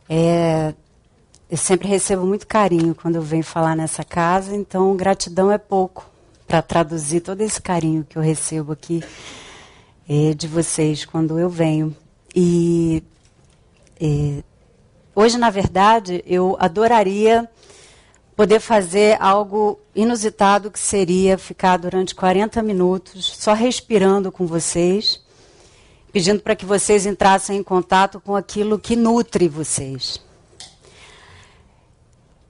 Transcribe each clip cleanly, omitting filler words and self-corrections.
Eu sempre recebo muito carinho quando eu venho falar nessa casa, então gratidão é pouco para traduzir todo esse carinho que eu recebo aqui de vocês quando eu venho. E hoje, na verdade, eu adoraria poder fazer algo inusitado, que seria ficar durante 40 minutos só respirando com vocês, pedindo para que vocês entrassem em contato com aquilo que nutre vocês.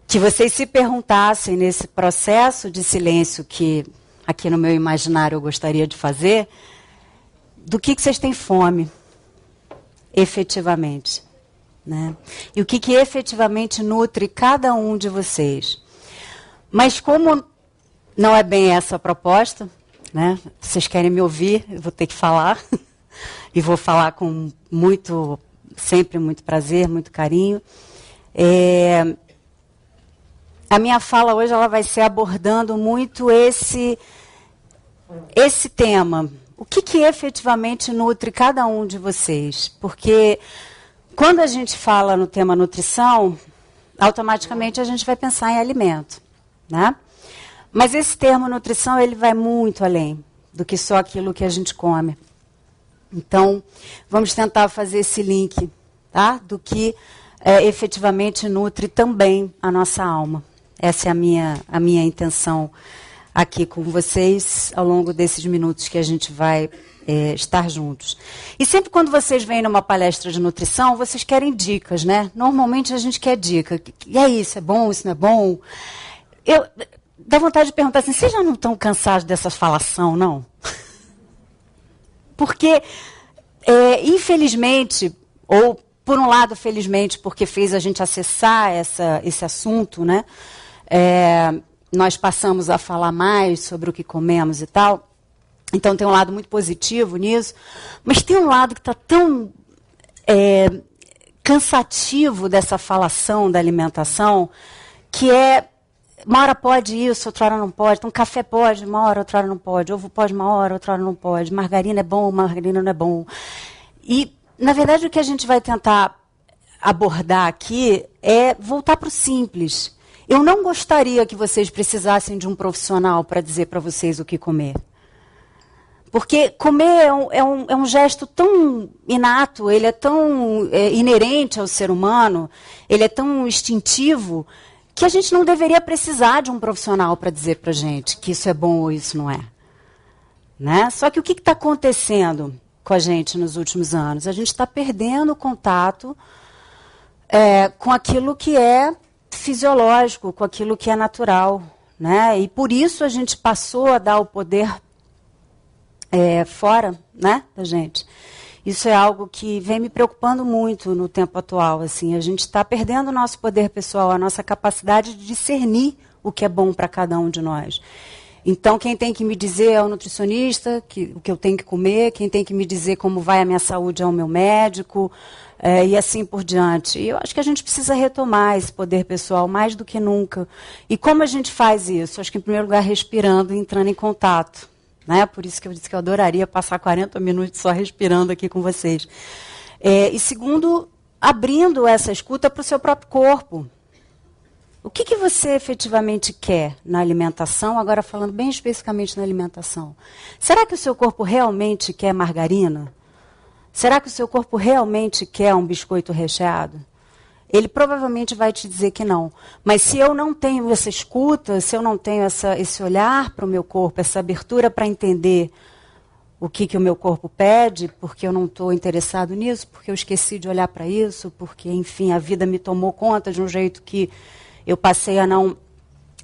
Que vocês se perguntassem nesse processo de silêncio que aqui no meu imaginário eu gostaria de fazer, do que vocês têm fome, efetivamente. Né? E o que efetivamente nutre cada um de vocês. Mas como não é bem essa a proposta, né? Vocês querem me ouvir, eu vou ter que falar. E vou falar com sempre muito prazer, muito carinho. A minha fala hoje ela vai ser abordando muito esse tema. O que efetivamente nutre cada um de vocês? Porque quando a gente fala no tema nutrição, automaticamente a gente vai pensar em alimento, né? Mas esse termo nutrição ele vai muito além do que só aquilo que a gente come. Então, vamos tentar fazer esse link, tá? Do que efetivamente nutre também a nossa alma. Essa é a minha intenção aqui com vocês ao longo desses minutos que a gente vai estar juntos. E sempre quando vocês vêm numa palestra de nutrição, vocês querem dicas, né? Normalmente a gente quer dica. E aí, isso é bom, isso não é bom? Dá vontade de perguntar assim, vocês já não estão cansados dessa falação, não? Porque, infelizmente, ou por um lado, felizmente, porque fez a gente acessar esse assunto, né? Nós passamos a falar mais sobre o que comemos e tal. Então, tem um lado muito positivo nisso. Mas tem um lado que está tão cansativo dessa falação da alimentação, que uma hora pode isso, outra hora não pode. Então, café pode, uma hora, outra hora não pode. Ovo pode, uma hora, outra hora não pode. Margarina é bom, margarina não é bom. E, na verdade, o que a gente vai tentar abordar aqui é voltar para o simples. Eu não gostaria que vocês precisassem de um profissional para dizer para vocês o que comer. Porque comer é um gesto tão inato, ele é tão inerente ao ser humano, ele é tão instintivo, que a gente não deveria precisar de um profissional para dizer para a gente que isso é bom ou isso não é. Né? Só que o que está acontecendo com a gente nos últimos anos? A gente está perdendo o contato com aquilo que é fisiológico, com aquilo que é natural. Né? E por isso a gente passou a dar o poder fora, né, da gente. Isso é algo que vem me preocupando muito no tempo atual. Assim, a gente está perdendo o nosso poder pessoal, a nossa capacidade de discernir o que é bom para cada um de nós. Então, quem tem que me dizer é o nutricionista, o que eu tenho que comer, quem tem que me dizer como vai a minha saúde é o meu médico, e assim por diante. E eu acho que a gente precisa retomar esse poder pessoal mais do que nunca. E como a gente faz isso? Acho que, em primeiro lugar, respirando e entrando em contato. Né? Por isso que eu disse que eu adoraria passar 40 minutos só respirando aqui com vocês. E segundo, abrindo essa escuta para o seu próprio corpo. O que você efetivamente quer na alimentação? Agora falando bem especificamente na alimentação. Será que o seu corpo realmente quer margarina? Será que o seu corpo realmente quer um biscoito recheado? Ele provavelmente vai te dizer que não. Mas se eu não tenho essa escuta, se eu não tenho esse olhar para o meu corpo, essa abertura para entender o que o meu corpo pede, porque eu não estou interessado nisso, porque eu esqueci de olhar para isso, porque, enfim, a vida me tomou conta de um jeito que eu passei a não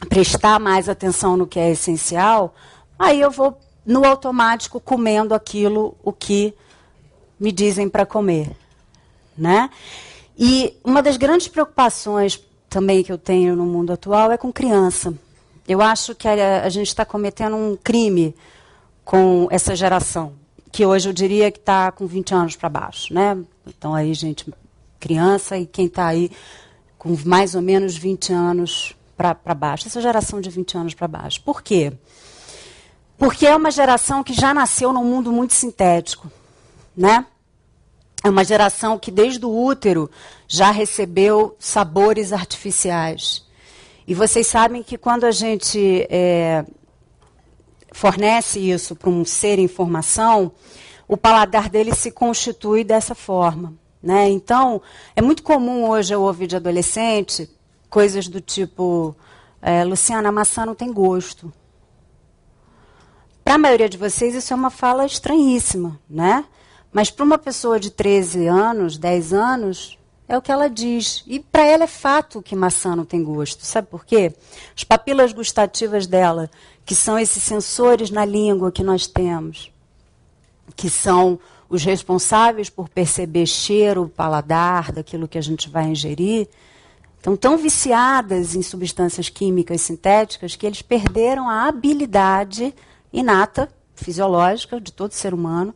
prestar mais atenção no que é essencial, aí eu vou, no automático, comendo aquilo o que me dizem para comer. Né? E uma das grandes preocupações também que eu tenho no mundo atual é com criança. Eu acho que a gente está cometendo um crime com essa geração, que hoje eu diria que está com 20 anos para baixo. Né? Então, aí, gente, criança e quem está aí com mais ou menos 20 anos para baixo. Essa geração de 20 anos para baixo. Por quê? Porque é uma geração que já nasceu num mundo muito sintético. Né? É uma geração que, desde o útero, já recebeu sabores artificiais. E vocês sabem que quando a gente fornece isso para um ser em formação, o paladar dele se constitui dessa forma, né? Então, é muito comum hoje eu ouvir de adolescente coisas do tipo, Luciana, a maçã não tem gosto. Para a maioria de vocês, isso é uma fala estranhíssima, né? Mas para uma pessoa de 13 anos, 10 anos, é o que ela diz. E para ela é fato que maçã não tem gosto. Sabe por quê? As papilas gustativas dela, que são esses sensores na língua que nós temos, que são os responsáveis por perceber cheiro, paladar, daquilo que a gente vai ingerir, estão tão viciadas em substâncias químicas sintéticas que eles perderam a habilidade inata, fisiológica, de todo ser humano,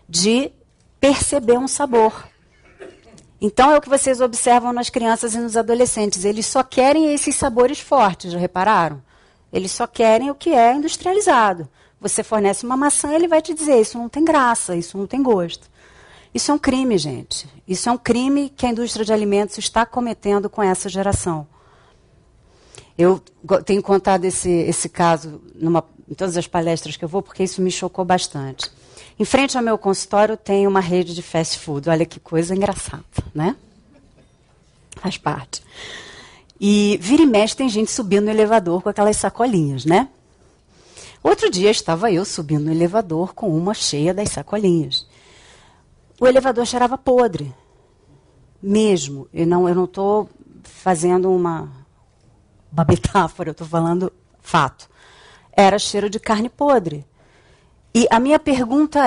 de perceber um sabor. Então, é o que vocês observam nas crianças e nos adolescentes. Eles só querem esses sabores fortes, já repararam? Eles só querem o que é industrializado. Você fornece uma maçã, ele vai te dizer, isso não tem graça, isso não tem gosto. Isso é um crime, gente. Isso é um crime que a indústria de alimentos está cometendo com essa geração. Eu tenho contado esse caso em todas as palestras que eu vou, porque isso me chocou bastante. Em frente ao meu consultório tem uma rede de fast food. Olha que coisa engraçada, né? Faz parte. E vira e mexe tem gente subindo no elevador com aquelas sacolinhas, né? Outro dia estava eu subindo no elevador com uma cheia das sacolinhas. O elevador cheirava podre. Mesmo. Eu não estou fazendo uma metáfora, eu estou falando fato. Era cheiro de carne podre. E a minha pergunta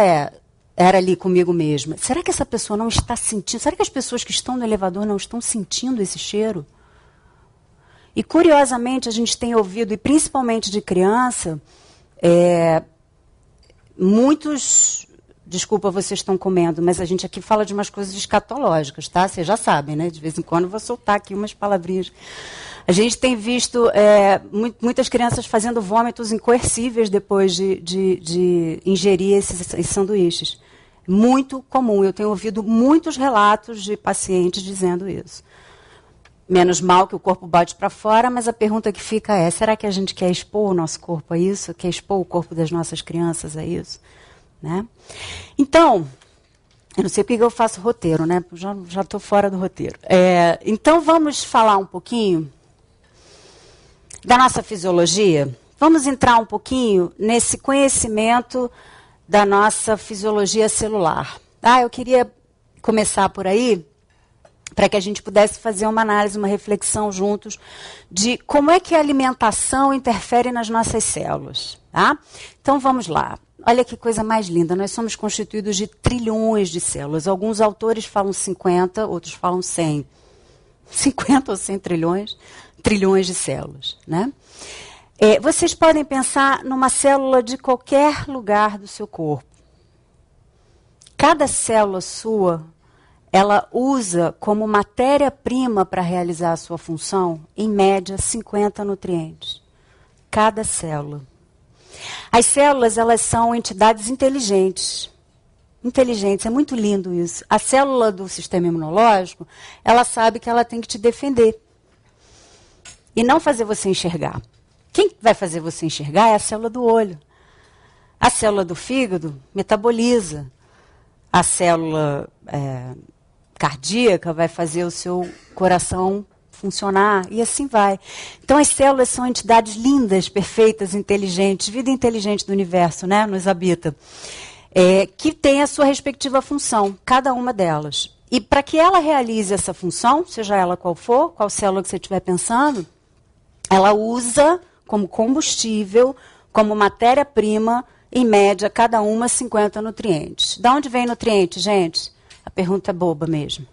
era ali comigo mesma, será que essa pessoa não está sentindo, será que as pessoas que estão no elevador não estão sentindo esse cheiro? E, curiosamente, a gente tem ouvido, e principalmente de criança, muitos, desculpa, vocês estão comendo, mas a gente aqui fala de umas coisas escatológicas, tá? Vocês já sabem, né? De vez em quando eu vou soltar aqui umas palavrinhas. A gente tem visto muitas crianças fazendo vômitos incoercíveis depois de ingerir esses sanduíches. Muito comum. Eu tenho ouvido muitos relatos de pacientes dizendo isso. Menos mal que o corpo bate para fora, mas a pergunta que fica é, será que a gente quer expor o nosso corpo a isso? Quer expor o corpo das nossas crianças a isso? Né? Então, eu não sei porque eu faço roteiro, né? Já estou fora do roteiro. Então, vamos falar um pouquinho da nossa fisiologia. Vamos entrar um pouquinho nesse conhecimento da nossa fisiologia celular. Eu queria começar por aí, para que a gente pudesse fazer uma análise, uma reflexão juntos de como é que a alimentação interfere nas nossas células. Tá? Então, vamos lá. Olha que coisa mais linda. Nós somos constituídos de trilhões de células. Alguns autores falam 50, outros falam 100. 50 ou 100 trilhões de células. Né? Vocês podem pensar numa célula de qualquer lugar do seu corpo. Cada célula sua, ela usa como matéria-prima para realizar a sua função, em média, 50 nutrientes. Cada célula. As células, elas são entidades inteligentes. Inteligentes, é muito lindo isso. A célula do sistema imunológico, ela sabe que ela tem que te defender. E não fazer você enxergar. Quem vai fazer você enxergar é a célula do olho. A célula do fígado metaboliza. A célula cardíaca vai fazer o seu coração funcionar, e assim vai. Então, as células são entidades lindas, perfeitas, inteligentes, vida inteligente do universo, né, nos habita, que tem a sua respectiva função, cada uma delas. E para que ela realize essa função, seja ela qual for, qual célula que você estiver pensando, ela usa como combustível, como matéria-prima, em média, cada uma 50 nutrientes. De onde vem nutriente, gente? A pergunta é boba mesmo.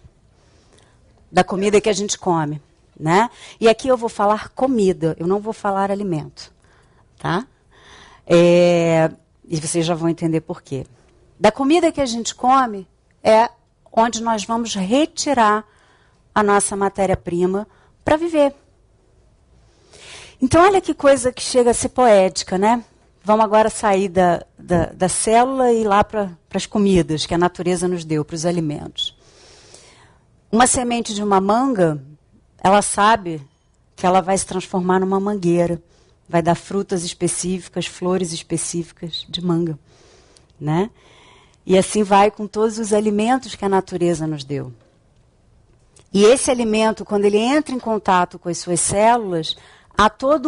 Da comida que a gente come. Né? E aqui eu vou falar comida, eu não vou falar alimento. Tá? E vocês já vão entender por quê. Da comida que a gente come é onde nós vamos retirar a nossa matéria-prima para viver. Então, olha que coisa que chega a ser poética, né? vamos agora sair da célula e ir lá para as comidas que a natureza nos deu, para os alimentos. Uma semente de uma manga, ela sabe que ela vai se transformar numa mangueira, vai dar frutas específicas, flores específicas de manga, né? E assim vai com todos os alimentos que a natureza nos deu. E esse alimento, quando ele entra em contato com as suas células, há toda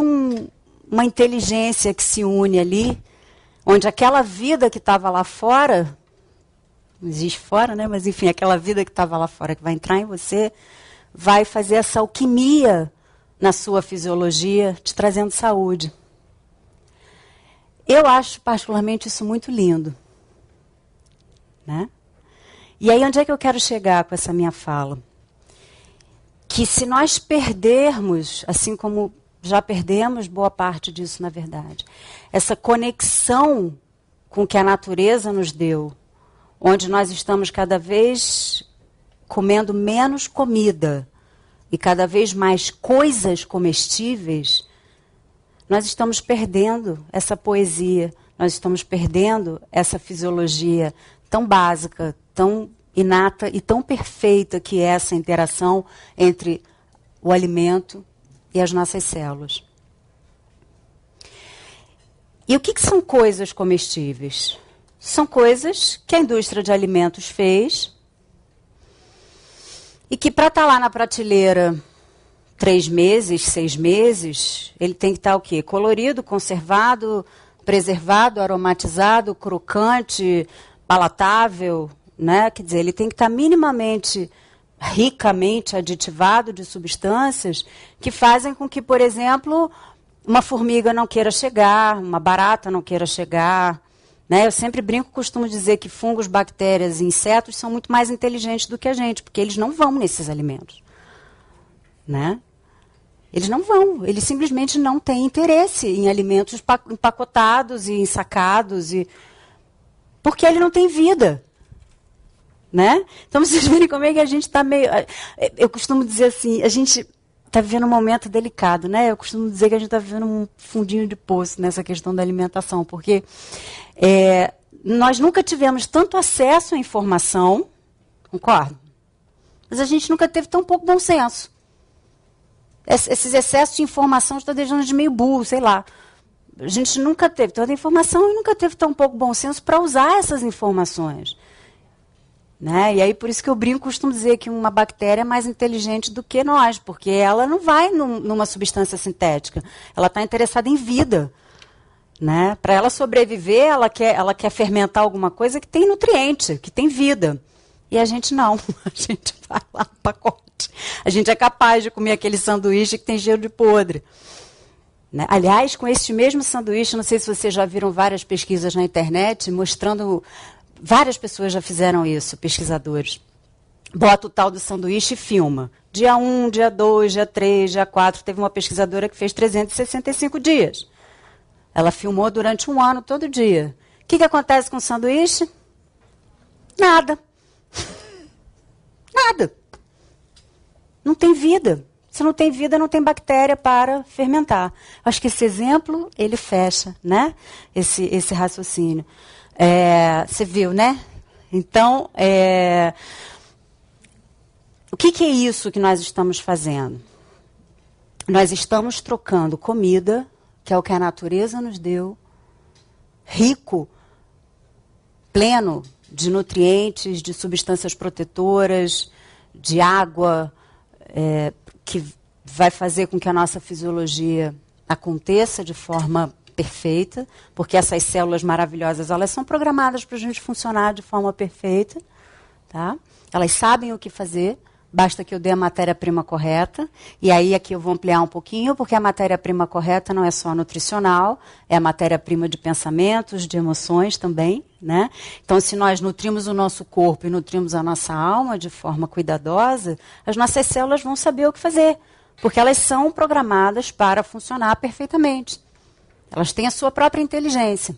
uma inteligência que se une ali, onde aquela vida que estava lá fora, não existe fora, né? Mas enfim, aquela vida que estava lá fora, que vai entrar em você, vai fazer essa alquimia na sua fisiologia, te trazendo saúde. Eu acho particularmente isso muito lindo, né? E aí, onde é que eu quero chegar com essa minha fala? Que se nós perdermos, assim como já perdemos boa parte disso, na verdade, essa conexão com o que a natureza nos deu, onde nós estamos cada vez comendo menos comida e cada vez mais coisas comestíveis, nós estamos perdendo essa poesia, nós estamos perdendo essa fisiologia tão básica, tão inata e tão perfeita que é essa interação entre o alimento e as nossas células. E o que são coisas comestíveis? São coisas que a indústria de alimentos fez e que para estar lá na prateleira 3 meses, 6 meses, ele tem que estar o quê? Colorido, conservado, preservado, aromatizado, crocante, palatável, né? Quer dizer, ele tem que estar minimamente, ricamente aditivado de substâncias que fazem com que, por exemplo, uma formiga não queira chegar, uma barata não queira chegar, né? Eu sempre brinco, costumo dizer que fungos, bactérias e insetos são muito mais inteligentes do que a gente, porque eles não vão nesses alimentos, né? Eles não vão, eles simplesmente não têm interesse em alimentos empacotados e ensacados, porque ele não tem vida, né? Então, vocês verem como é que a gente está meio... Eu costumo dizer assim, a gente está vivendo um momento delicado, né? Eu costumo dizer que a gente está vivendo um fundinho de poço nessa questão da alimentação, porque nós nunca tivemos tanto acesso à informação, concordo? Mas a gente nunca teve tão pouco bom senso. Esses excessos de informação estão deixando de meio burro, sei lá. A gente nunca teve tanta informação e nunca teve tão pouco bom senso para usar essas informações. Né? E aí, por isso que eu brinco, costumo dizer que uma bactéria é mais inteligente do que nós, porque ela não vai numa substância sintética. Ela está interessada em vida. Né? Para ela sobreviver, ela quer fermentar alguma coisa que tem nutriente, que tem vida. E a gente não. A gente vai lá no pacote. A gente é capaz de comer aquele sanduíche que tem cheiro de podre. Né? Aliás, com este mesmo sanduíche, não sei se vocês já viram várias pesquisas na internet mostrando... Várias pessoas já fizeram isso, pesquisadores. Bota o tal do sanduíche e filma. Dia 1, dia 2, dia 3, dia 4. Teve uma pesquisadora que fez 365 dias. Ela filmou durante 1 ano, todo dia. O que acontece com o sanduíche? Nada. Nada. Não tem vida. Se não tem vida, não tem bactéria para fermentar. Acho que esse exemplo, ele fecha, né? Esse raciocínio. Você viu, né? Então, o que é isso que nós estamos fazendo? Nós estamos trocando comida, que é o que a natureza nos deu, rico, pleno de nutrientes, de substâncias protetoras, de água, que vai fazer com que a nossa fisiologia aconteça de forma perfeita, porque essas células maravilhosas, elas são programadas para a gente funcionar de forma perfeita, tá? Elas sabem o que fazer, basta que eu dê a matéria-prima correta, e aí aqui eu vou ampliar um pouquinho, porque a matéria-prima correta não é só nutricional, é a matéria-prima de pensamentos, de emoções também, né? Então, se nós nutrimos o nosso corpo e nutrimos a nossa alma de forma cuidadosa, as nossas células vão saber o que fazer, porque elas são programadas para funcionar perfeitamente. Elas têm a sua própria inteligência.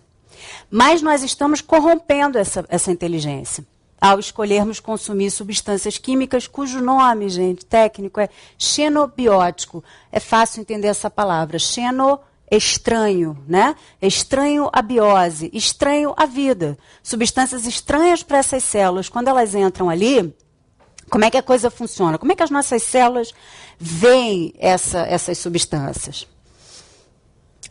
Mas nós estamos corrompendo essa inteligência ao escolhermos consumir substâncias químicas cujo nome, gente, técnico é xenobiótico. É fácil entender essa palavra. Xeno estranho, né? Estranho à biose, estranho à vida. Substâncias estranhas para essas células. Quando elas entram ali, como é que a coisa funciona? Como é que as nossas células veem essas substâncias?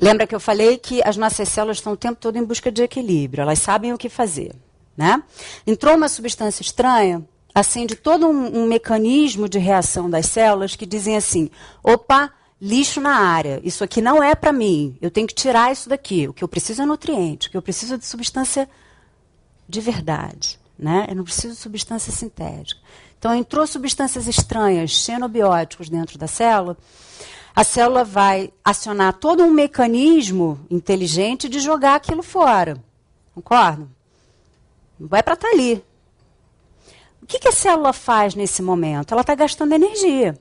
Lembra que eu falei que as nossas células estão o tempo todo em busca de equilíbrio, elas sabem o que fazer, né? Entrou uma substância estranha, acende todo um mecanismo de reação das células que dizem assim, opa, lixo na área, isso aqui não é para mim, eu tenho que tirar isso daqui, o que eu preciso é nutriente, o que eu preciso é de substância de verdade, né? Eu não preciso de substância sintética. Então, entrou substâncias estranhas, xenobióticos dentro da célula, a célula vai acionar todo um mecanismo inteligente de jogar aquilo fora. Concorda? Não vai para estar ali. O que a célula faz nesse momento? Ela está gastando energia,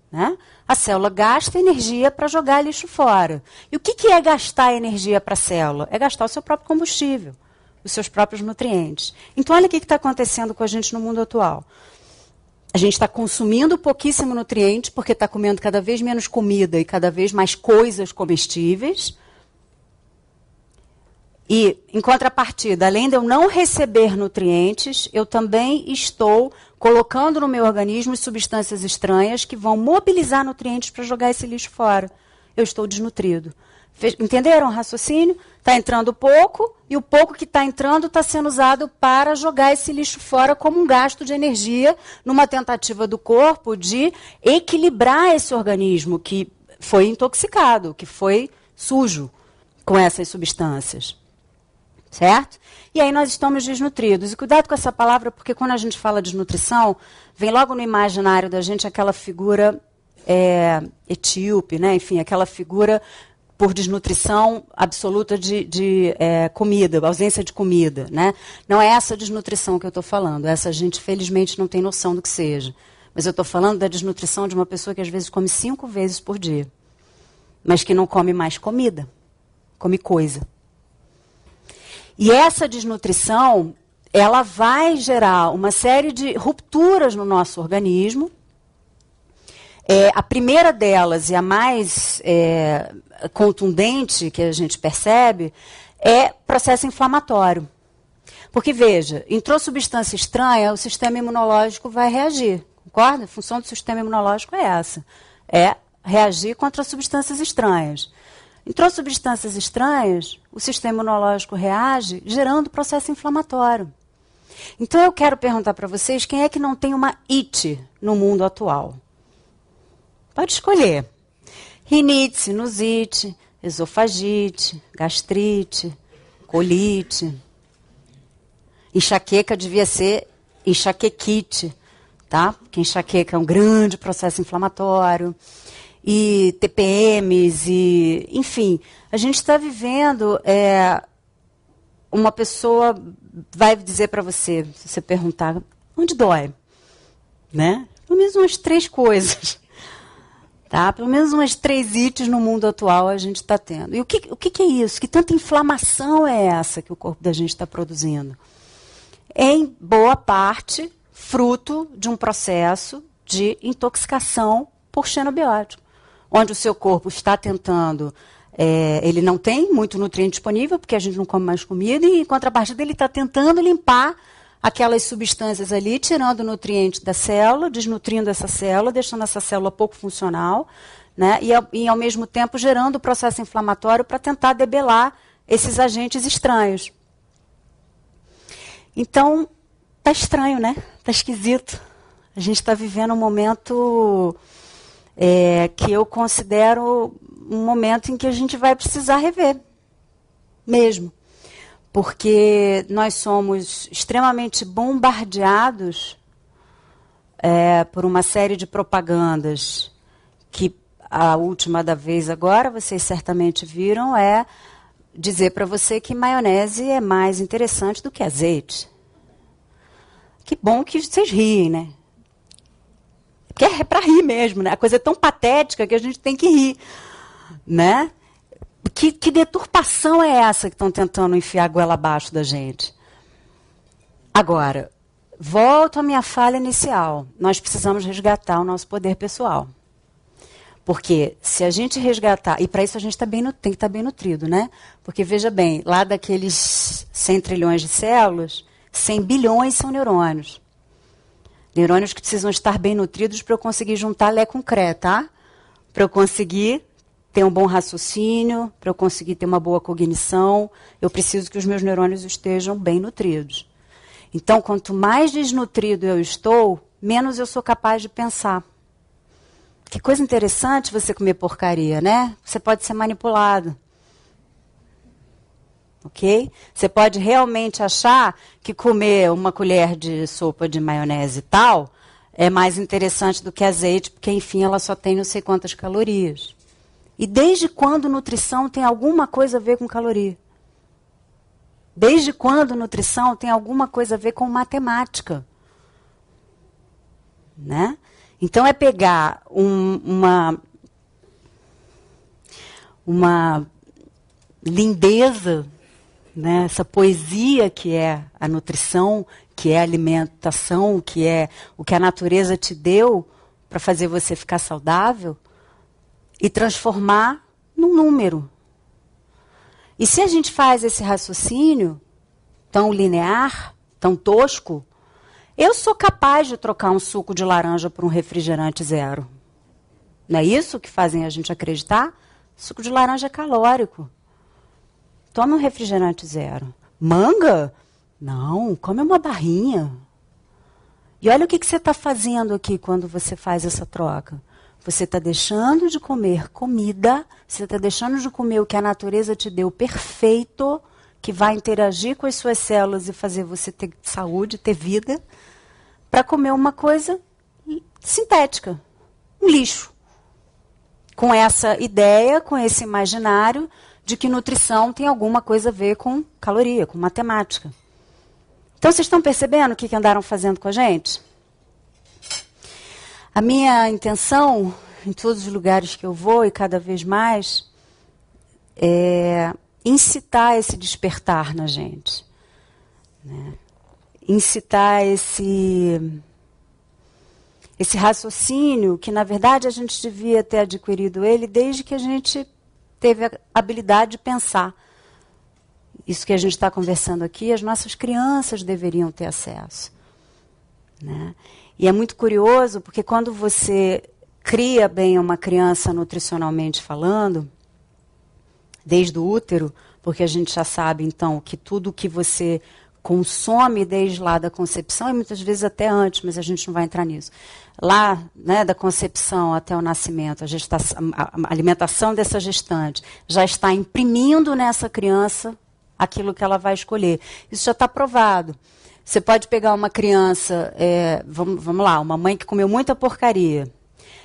né? A célula gasta energia para jogar lixo fora. E o que é gastar energia para a célula? É gastar o seu próprio combustível, os seus próprios nutrientes. Então, olha o que está acontecendo com a gente no mundo atual. A gente está consumindo pouquíssimo nutriente, porque está comendo cada vez menos comida e cada vez mais coisas comestíveis. E, em contrapartida, além de eu não receber nutrientes, eu também estou colocando no meu organismo substâncias estranhas que vão mobilizar nutrientes para jogar esse lixo fora. Eu estou desnutrido. Entenderam o raciocínio? Está entrando pouco, e o pouco que está entrando está sendo usado para jogar esse lixo fora como um gasto de energia, numa tentativa do corpo de equilibrar esse organismo que foi intoxicado, que foi sujo com essas substâncias. Certo? E aí nós estamos desnutridos. E cuidado com essa palavra, porque quando a gente fala de desnutrição, vem logo no imaginário da gente aquela figura etíope, né? Enfim, aquela figura por desnutrição absoluta de comida, ausência de comida, né? Não é essa desnutrição que eu estou falando. Essa gente, felizmente, não tem noção do que seja. Mas eu estou falando da desnutrição de uma pessoa que, às vezes, come 5 vezes por dia. Mas que não come mais comida. Come coisa. E essa desnutrição, ela vai gerar uma série de rupturas no nosso organismo. A primeira delas, e a mais contundente que a gente percebe, é processo inflamatório. Porque, veja, entrou substância estranha, o sistema imunológico vai reagir. Concorda? A função do sistema imunológico é essa. É reagir contra substâncias estranhas. Entrou substâncias estranhas, o sistema imunológico reage, gerando processo inflamatório. Então, eu quero perguntar para vocês, quem é que não tem uma IT no mundo atual? Pode escolher. Rinite, sinusite, esofagite, gastrite, colite. Enxaqueca devia ser enxaquequite, tá? Porque enxaqueca é um grande processo inflamatório. E TPMs, e, enfim, a gente está vivendo, uma pessoa vai dizer para você, se você perguntar, onde dói? Né? Pelo menos umas 3 coisas. Tá? Pelo menos umas 3 ites no mundo atual a gente está tendo. E o que é isso? Que tanta inflamação é essa que o corpo da gente está produzindo? Em boa parte, fruto de um processo de intoxicação por xenobiótico, onde o seu corpo está tentando, ele não tem muito nutriente disponível, porque a gente não come mais comida, e em contrapartida ele está tentando limpar aquelas substâncias ali, tirando o nutriente da célula, desnutrindo essa célula, deixando essa célula pouco funcional, né? E ao mesmo tempo gerando o processo inflamatório para tentar debelar esses agentes estranhos. Então, tá estranho, né? Tá esquisito. A gente está vivendo um momento que eu considero um momento em que a gente vai precisar rever, mesmo. Porque nós somos extremamente bombardeados por uma série de propagandas que a última da vez agora, vocês certamente viram, é dizer para você que maionese é mais interessante do que azeite. Que bom que vocês riem, né? Porque é para rir mesmo, né? A coisa é tão patética que a gente tem que rir, né? Que deturpação é essa que estão tentando enfiar a goela abaixo da gente? Agora, volto à minha falha inicial. Nós precisamos resgatar o nosso poder pessoal. Porque se a gente resgatar, e para isso a gente tem que estar bem nutrido, né? Porque veja bem, lá daqueles 100 trilhões de células, 100 bilhões são neurônios. Neurônios que precisam estar bem nutridos para eu conseguir juntar Lé com Cré, tá? Para eu conseguir ter um bom raciocínio, para eu conseguir ter uma boa cognição, eu preciso que os meus neurônios estejam bem nutridos. Então, quanto mais desnutrido eu estou, menos eu sou capaz de pensar. Que coisa interessante você comer porcaria, né? Você pode ser manipulado. Ok? Você pode realmente achar que comer uma colher de sopa de maionese e tal é mais interessante do que azeite, porque, enfim, ela só tem não sei quantas calorias. E desde quando nutrição tem alguma coisa a ver com caloria? Desde quando nutrição tem alguma coisa a ver com matemática? Né? Então, é pegar uma lindeza, né? Essa poesia que é a nutrição, que é a alimentação, que é o que a natureza te deu para fazer você ficar saudável, e transformar num número. E se a gente faz esse raciocínio tão linear, tão tosco, eu sou capaz de trocar um suco de laranja por um refrigerante zero. Não é isso que fazem a gente acreditar? Suco de laranja é calórico. Toma um refrigerante zero. Manga? Não, come uma barrinha. E olha o que você está fazendo aqui quando você faz essa troca. Você está deixando de comer comida, você está deixando de comer o que a natureza te deu perfeito, que vai interagir com as suas células e fazer você ter saúde, ter vida, para comer uma coisa sintética, um lixo. Com essa ideia, com esse imaginário de que nutrição tem alguma coisa a ver com caloria, com matemática. Então, vocês estão percebendo o que andaram fazendo com a gente? A minha intenção, em todos os lugares que eu vou, e cada vez mais, é incitar esse despertar na gente. Né? Incitar esse raciocínio, que na verdade a gente devia ter adquirido ele desde que a gente teve a habilidade de pensar. Isso que a gente está conversando aqui, as nossas crianças deveriam ter acesso. Né? E é muito curioso, porque quando você cria bem uma criança nutricionalmente falando, desde o útero, porque a gente já sabe, então, que tudo que você consome desde lá da concepção, e muitas vezes até antes, mas a gente não vai entrar nisso. Lá, né, da concepção até o nascimento, a alimentação dessa gestante já está imprimindo nessa criança aquilo que ela vai escolher. Isso já está provado. Você pode pegar uma criança, vamos lá, uma mãe que comeu muita porcaria.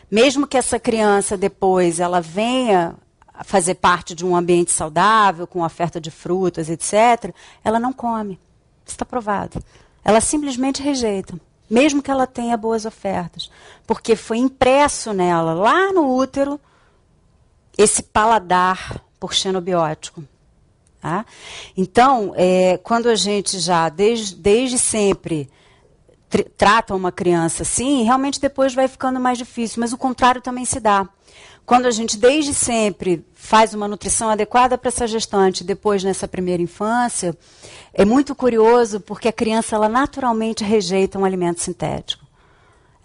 Mesmo que essa criança depois ela venha a fazer parte de um ambiente saudável, com oferta de frutas, etc., ela não come. Isso está provado. Ela simplesmente rejeita, mesmo que ela tenha boas ofertas. Porque foi impresso nela, lá no útero, esse paladar porcinobiótico. Tá? Então, quando a gente já, desde sempre, trata uma criança assim, realmente depois vai ficando mais difícil, mas o contrário também se dá. Quando a gente, desde sempre, faz uma nutrição adequada para essa gestante, depois nessa primeira infância, é muito curioso porque a criança ela naturalmente rejeita um alimento sintético.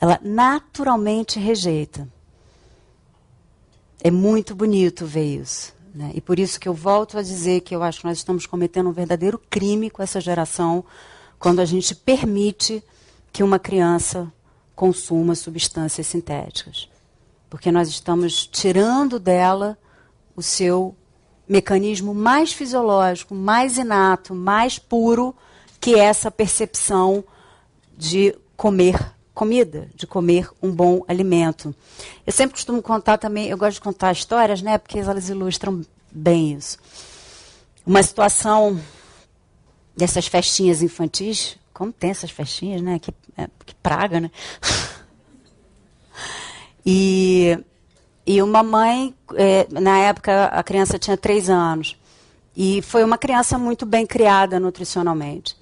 Ela naturalmente rejeita. É muito bonito ver isso. Né? E por isso que eu volto a dizer que eu acho que nós estamos cometendo um verdadeiro crime com essa geração quando a gente permite que uma criança consuma substâncias sintéticas. Porque nós estamos tirando dela o seu mecanismo mais fisiológico, mais inato, mais puro, que é essa percepção de comer comida, de comer um bom alimento. Eu sempre costumo contar também, eu gosto de contar histórias, né, porque elas ilustram bem isso. Uma situação dessas festinhas infantis, como tem essas festinhas, né, que praga, né? E uma mãe, na época a criança tinha 3 anos, e foi uma criança muito bem criada nutricionalmente.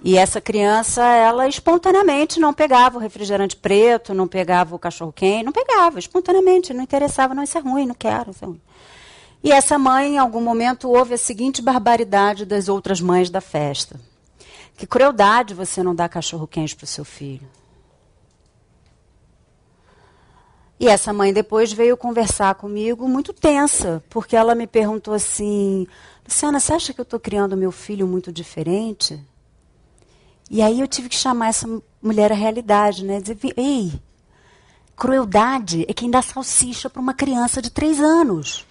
E essa criança, ela espontaneamente não pegava o refrigerante preto, não pegava o cachorro-quente, não pegava, espontaneamente, não interessava, não, isso é ruim, não quero, isso é ruim. E essa mãe, em algum momento, ouve a seguinte barbaridade das outras mães da festa. Que crueldade você não dar cachorro-quente para o seu filho. E essa mãe depois veio conversar comigo muito tensa, porque ela me perguntou assim, Luciana, você acha que eu estou criando meu filho muito diferente? E aí eu tive que chamar essa mulher à realidade, né? Dizer, ei, crueldade é quem dá salsicha para uma criança de 3 anos.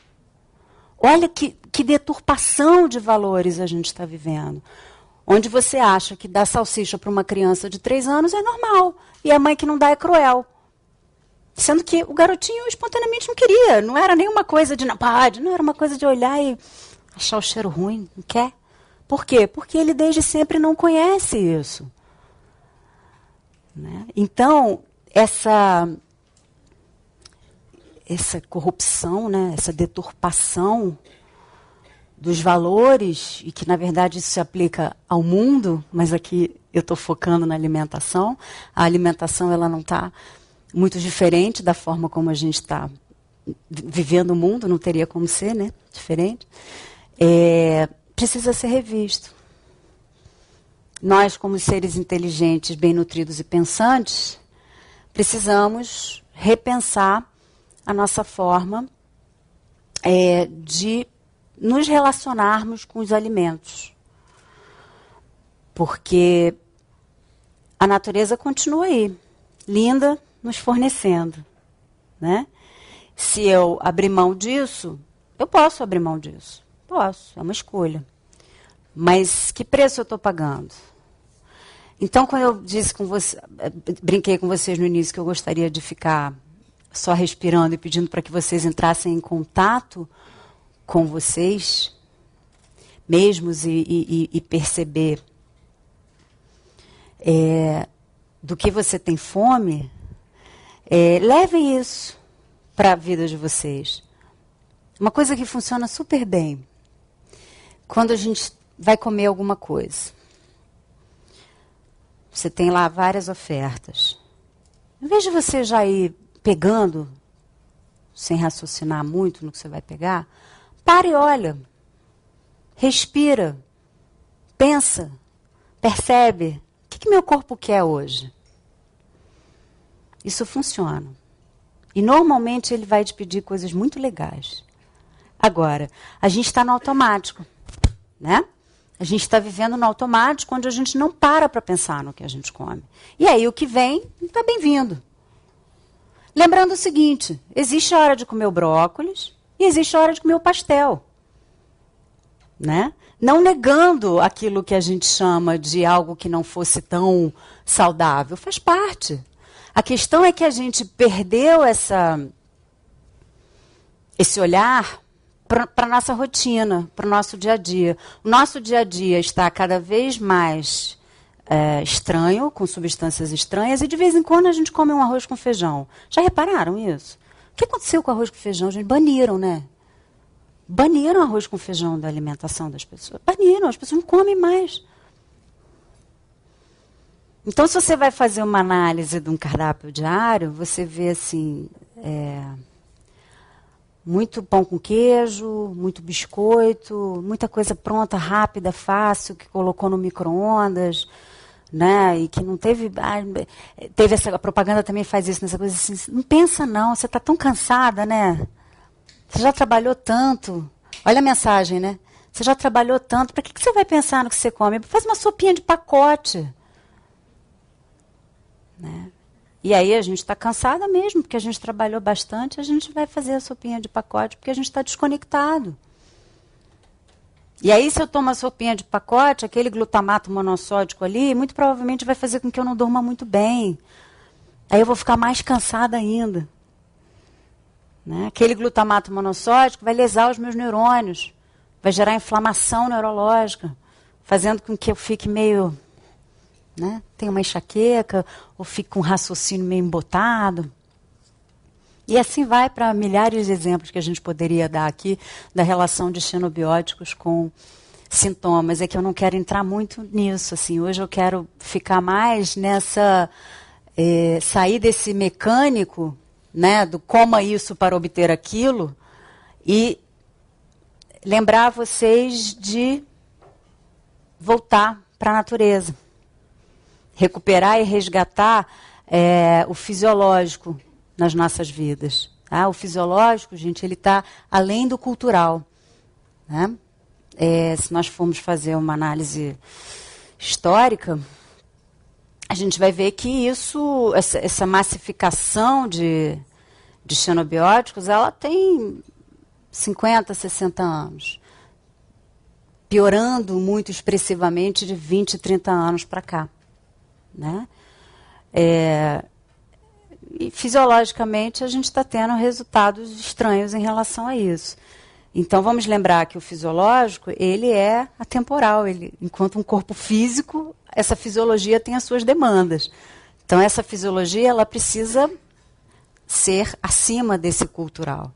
Olha que deturpação de valores a gente está vivendo. Onde você acha que dar salsicha para uma criança de 3 anos é normal. E a mãe que não dá é cruel. Sendo que o garotinho espontaneamente não queria. Não era nenhuma coisa de não pode, não era uma coisa de olhar e achar o cheiro ruim, não quer. Por quê? Porque ele desde sempre não conhece isso. Né? Então, essa corrupção, né? Essa deturpação dos valores, e que, na verdade, isso se aplica ao mundo, mas aqui eu estou focando na alimentação. A alimentação ela não está muito diferente da forma como a gente está vivendo o mundo, não teria como ser, né? Diferente. Precisa ser revisto. Nós, como seres inteligentes, bem nutridos e pensantes, precisamos repensar a nossa forma de nos relacionarmos com os alimentos. Porque a natureza continua aí, linda, nos fornecendo. Né? Se eu abrir mão disso, eu posso abrir mão disso. Posso, é uma escolha. Mas que preço eu estou pagando? Então, quando eu disse com você, brinquei com vocês no início que eu gostaria de ficar só respirando e pedindo para que vocês entrassem em contato com vocês mesmos e perceber do que você tem fome, levem isso para a vida de vocês. Uma coisa que funciona super bem. Quando a gente vai comer alguma coisa, você tem lá várias ofertas. Em vez de você já ir pegando, sem raciocinar muito no que você vai pegar, para e olha. Respira. Pensa. Percebe. O que meu corpo quer hoje? Isso funciona. E normalmente ele vai te pedir coisas muito legais. Agora, a gente está no automático. Né? A gente está vivendo no automático, onde a gente não para pensar no que a gente come. E aí o que vem está bem-vindo. Lembrando o seguinte, existe a hora de comer o brócolis e existe a hora de comer o pastel. Né? Não negando aquilo que a gente chama de algo que não fosse tão saudável, faz parte. A questão é que a gente perdeu esse olhar para a nossa rotina, para o nosso dia a dia. O nosso dia a dia está cada vez mais estranho, com substâncias estranhas, e de vez em quando a gente come um arroz com feijão. Já repararam isso? O que aconteceu com o arroz com feijão? Gente, baniram, né? Baniram o arroz com feijão da alimentação das pessoas. Baniram, as pessoas não comem mais. Então, se você vai fazer uma análise de um cardápio diário, você vê assim... muito pão com queijo, muito biscoito, muita coisa pronta, rápida, fácil, que colocou no micro-ondas, né? E que não teve... teve essa... A propaganda também faz isso, nessa coisa assim, não pensa não, você está tão cansada, né? Você já trabalhou tanto. Olha a mensagem, né? Você já trabalhou tanto, para que você vai pensar no que você come? Faz uma sopinha de pacote. Né? E aí a gente está cansada mesmo, porque a gente trabalhou bastante, a gente vai fazer a sopinha de pacote, porque a gente está desconectado. E aí, se eu tomo a sopinha de pacote, aquele glutamato monossódico ali, muito provavelmente vai fazer com que eu não durma muito bem. Aí eu vou ficar mais cansada ainda. Né? Aquele glutamato monossódico vai lesar os meus neurônios, vai gerar inflamação neurológica, fazendo com que eu fique meio... Né? Tenho uma enxaqueca, ou fico com um raciocínio meio embotado. E assim vai para milhares de exemplos que a gente poderia dar aqui da relação de xenobióticos com sintomas. É que eu não quero entrar muito nisso. Assim. Hoje eu quero ficar mais nessa... sair desse mecânico, né, do coma isso para obter aquilo, e lembrar vocês de voltar para a natureza. Recuperar e resgatar o fisiológico nas nossas vidas. Tá? O fisiológico, gente, ele está além do cultural. Né? Se nós formos fazer uma análise histórica, a gente vai ver que essa massificação de xenobióticos, ela tem 50, 60 anos. Piorando muito expressivamente de 20, 30 anos para cá. Né? E fisiologicamente a gente está tendo resultados estranhos em relação a isso. Então vamos lembrar que o fisiológico ele é atemporal, enquanto um corpo físico, essa fisiologia tem as suas demandas. Então essa fisiologia ela precisa ser acima desse cultural.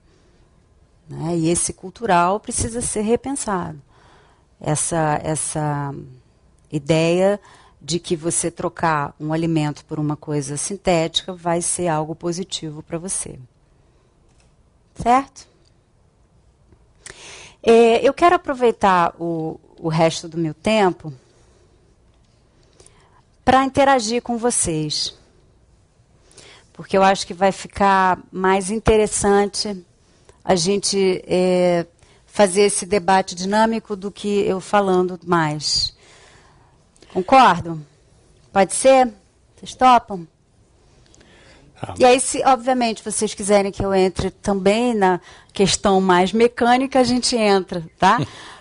Né? E esse cultural precisa ser repensado. Essa ideia de que você trocar um alimento por uma coisa sintética vai ser algo positivo para você. Certo? Eu quero aproveitar o resto do meu tempo para interagir com vocês. Porque eu acho que vai ficar mais interessante a gente fazer esse debate dinâmico do que eu falando mais. Concordam? Pode ser? Vocês topam? E aí, se, obviamente, vocês quiserem que eu entre também na questão mais mecânica, a gente entra, tá?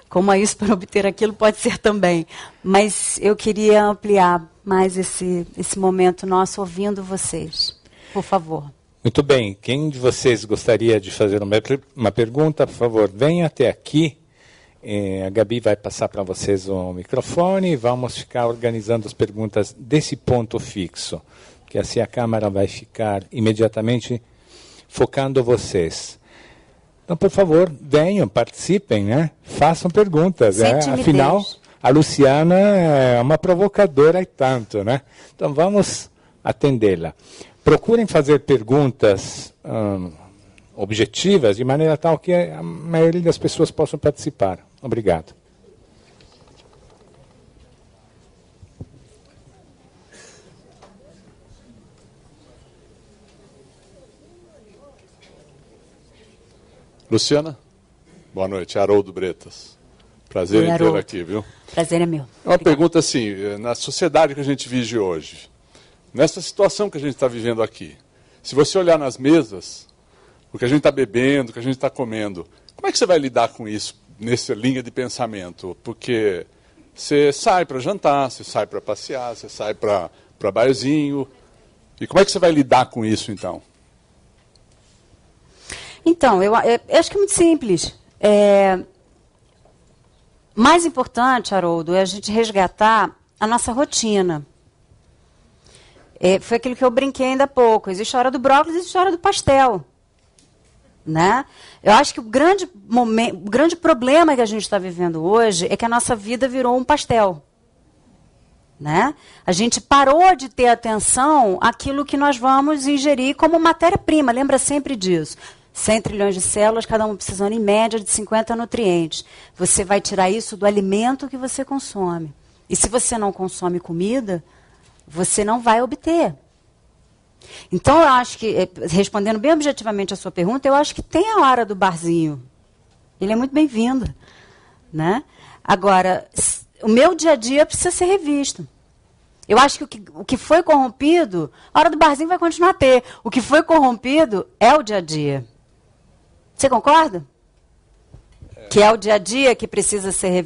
Como é isso para obter aquilo, pode ser também. Mas eu queria ampliar mais esse momento nosso ouvindo vocês. Por favor. Muito bem. Quem de vocês gostaria de fazer uma pergunta, por favor, venha até aqui. A Gabi vai passar para vocês o microfone e vamos ficar organizando as perguntas desse ponto fixo, que assim a câmera vai ficar imediatamente focando vocês. Então, por favor, venham, participem, né? Façam perguntas. Afinal, a Luciana é uma provocadora e tanto, né? Então, vamos atendê-la. Procurem fazer perguntas objetivas, de maneira tal que a maioria das pessoas possam participar. Obrigado. Luciana? Boa noite, Haroldo Bretas. Prazer em tê-la aqui, viu? Prazer é meu. Uma pergunta assim, na sociedade que a gente vive hoje, nessa situação que a gente está vivendo aqui, se você olhar nas mesas, o que a gente está bebendo, o que a gente está comendo, como é que você vai lidar com isso, nessa linha de pensamento? Porque você sai para jantar, você sai para passear, você sai para barzinho, e como é que você vai lidar com isso, então? Então, eu acho que é muito simples. Mais importante, Haroldo, é a gente resgatar a nossa rotina. Foi aquilo que eu brinquei ainda há pouco. Existe a hora do brócolis, existe a hora do pastel. Né? Eu acho que o grande problema que a gente está vivendo hoje é que a nossa vida virou um pastel. Né? A gente parou de ter atenção àquilo que nós vamos ingerir como matéria-prima. Lembra sempre disso. 100 trilhões de células, cada uma precisando, em média, de 50 nutrientes. Você vai tirar isso do alimento que você consome. E se você não consome comida, você não vai obter. Então, eu acho que, respondendo bem objetivamente a sua pergunta, eu acho que tem a hora do barzinho. Ele é muito bem-vindo. Né? Agora, o meu dia a dia precisa ser revisto. Eu acho que o que foi corrompido, a hora do barzinho vai continuar a ter. O que foi corrompido é o dia a dia. Você concorda? Que é o dia a dia que precisa ser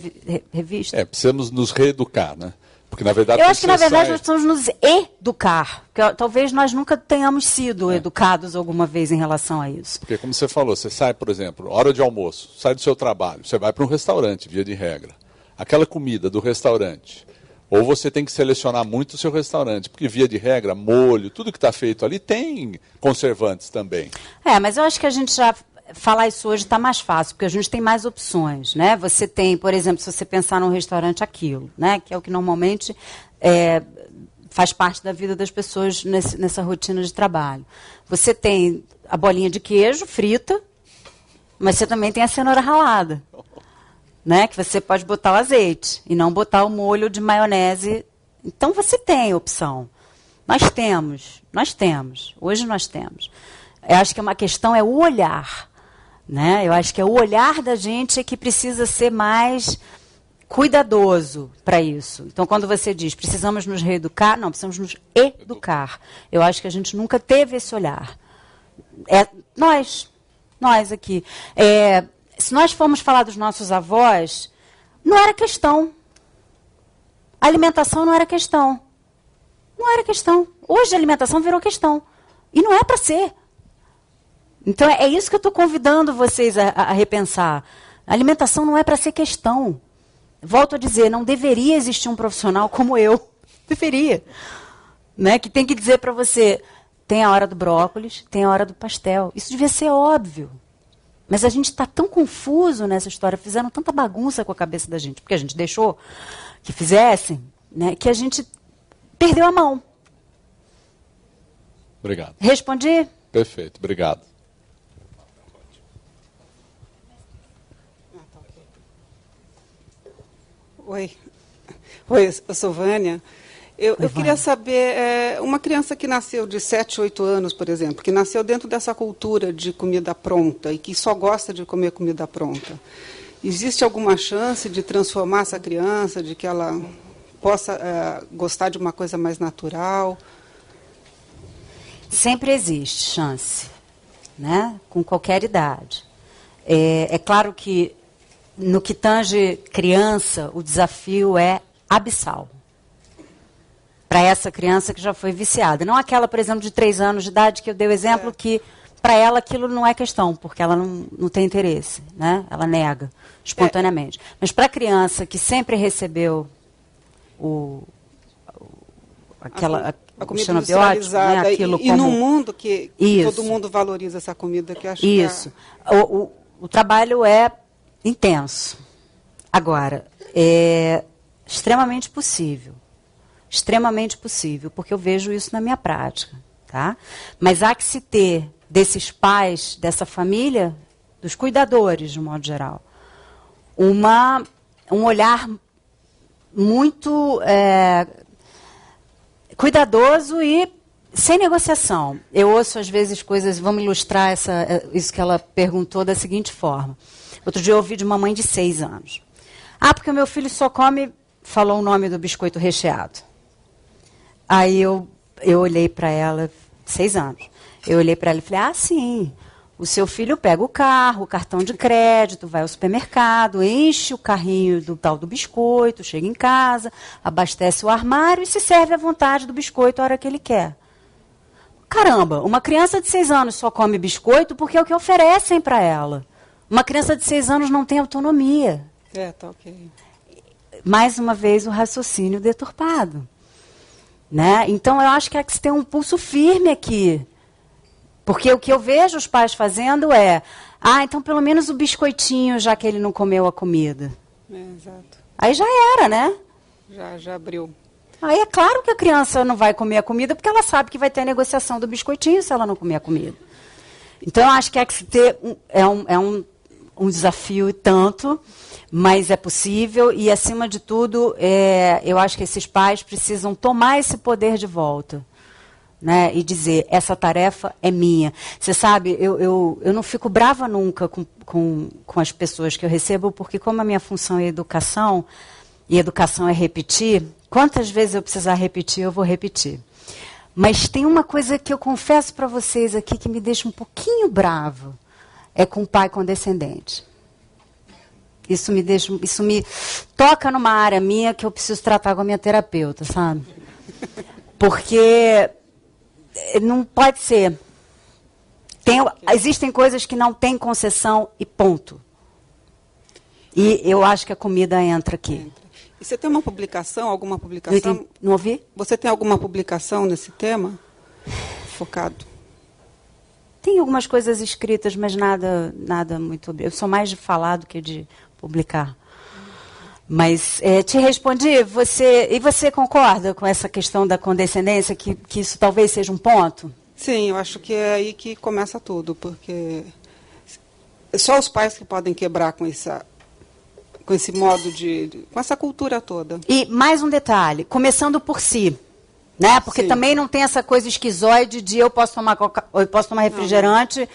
revisto? Precisamos nos reeducar, né? Porque, na verdade, eu acho que, na verdade, nós precisamos nos educar. Porque talvez nós nunca tenhamos sido educados alguma vez em relação a isso. Porque, como você falou, você sai, por exemplo, hora de almoço, sai do seu trabalho, você vai para um restaurante, via de regra. Aquela comida do restaurante, ou você tem que selecionar muito o seu restaurante, porque, via de regra, molho, tudo que está feito ali tem conservantes também. Mas eu acho que a gente já falar isso hoje está mais fácil, porque a gente tem mais opções, né? Você tem, por exemplo, se você pensar num restaurante Aquilo, né? Que é o que normalmente faz parte da vida das pessoas nessa rotina de trabalho. Você tem a bolinha de queijo frita, mas você também tem a cenoura ralada, né? Que você pode botar o azeite e não botar o molho de maionese. Então você tem opção. Nós temos. Hoje nós temos. Eu acho que uma questão é o olhar, né? Eu acho que é o olhar da gente que precisa ser mais cuidadoso para isso. Então, quando você diz precisamos nos reeducar, não, precisamos nos educar. Eu acho que a gente nunca teve esse olhar. Nós aqui. Se nós formos falar dos nossos avós, não era questão. A alimentação não era questão. Não era questão. Hoje a alimentação virou questão. E não é para ser. Então, é isso que eu estou convidando vocês a repensar. A alimentação não é para ser questão. Volto a dizer, não deveria existir um profissional como eu. Deveria. Né? Que tem que dizer para você, tem a hora do brócolis, tem a hora do pastel. Isso devia ser óbvio. Mas a gente está tão confuso nessa história, fizeram tanta bagunça com a cabeça da gente, porque a gente deixou que fizessem, né, que a gente perdeu a mão. Obrigado. Respondi? Perfeito, obrigado. Oi, eu sou Vânia. Eu queria saber, uma criança que nasceu de 7, 8 anos, por exemplo, que nasceu dentro dessa cultura de comida pronta e que só gosta de comer comida pronta, existe alguma chance de transformar essa criança, de que ela possa gostar de uma coisa mais natural? Sempre existe chance, né? Com qualquer idade. É claro que, no que tange criança, o desafio é abissal. Para essa criança que já foi viciada. Não aquela, por exemplo, de 3 anos de idade, que eu dei o exemplo, que para ela aquilo não é questão, porque ela não tem interesse, né? Ela nega espontaneamente. Mas para a criança que sempre recebeu a comida industrializada, né? Aquilo e num mundo que todo mundo valoriza essa comida, que eu acho isso. O trabalho é intenso. Agora, é extremamente possível. Extremamente possível, porque eu vejo isso na minha prática. Tá? Mas há que se ter desses pais, dessa família, dos cuidadores, de um modo geral, um olhar muito cuidadoso e sem negociação. Eu ouço, às vezes, coisas... Vamos ilustrar isso que ela perguntou da seguinte forma. Outro dia eu ouvi de uma mãe de 6 anos. Porque o meu filho só come... Falou o nome do biscoito recheado. Aí eu olhei para ela, 6 anos. Eu olhei para ela e falei, sim, o seu filho pega o carro, o cartão de crédito, vai ao supermercado, enche o carrinho do tal do biscoito, chega em casa, abastece o armário e se serve à vontade do biscoito a hora que ele quer. Caramba, uma criança de 6 anos só come biscoito porque é o que oferecem para ela. Uma criança de 6 anos não tem autonomia. Tá ok. Mais uma vez, o raciocínio deturpado. Né? Então, eu acho que há que se ter um pulso firme aqui. Porque o que eu vejo os pais fazendo então pelo menos o biscoitinho, já que ele não comeu a comida. Exato. Aí já era, né? Já abriu. Aí é claro que a criança não vai comer a comida, porque ela sabe que vai ter a negociação do biscoitinho se ela não comer a comida. Então, eu acho que há que se ter um desafio e tanto, mas é possível e, acima de tudo, eu acho que esses pais precisam tomar esse poder de volta, né, e dizer, essa tarefa é minha. Você sabe, eu não fico brava nunca com as pessoas que eu recebo, porque como a minha função é educação, e educação é repetir, quantas vezes eu precisar repetir, eu vou repetir. Mas tem uma coisa que eu confesso para vocês aqui que me deixa um pouquinho bravo. É com o pai condescendente. Isso me toca numa área minha que eu preciso tratar com a minha terapeuta, sabe? Porque não pode ser. Existem coisas que não têm concessão e ponto. E eu acho que a comida entra aqui. E você tem uma publicação, alguma publicação? Não ouvi? Você tem alguma publicação nesse tema? Focado? Tem algumas coisas escritas, mas nada muito... Eu sou mais de falar do que de publicar. Mas te respondi, e você concorda com essa questão da condescendência, que isso talvez seja um ponto? Sim, eu acho que é aí que começa tudo, porque só os pais que podem quebrar com esse modo com essa cultura toda. E mais um detalhe, começando por si, né? Porque Sim. também não tem essa coisa esquizoide de eu posso tomar refrigerante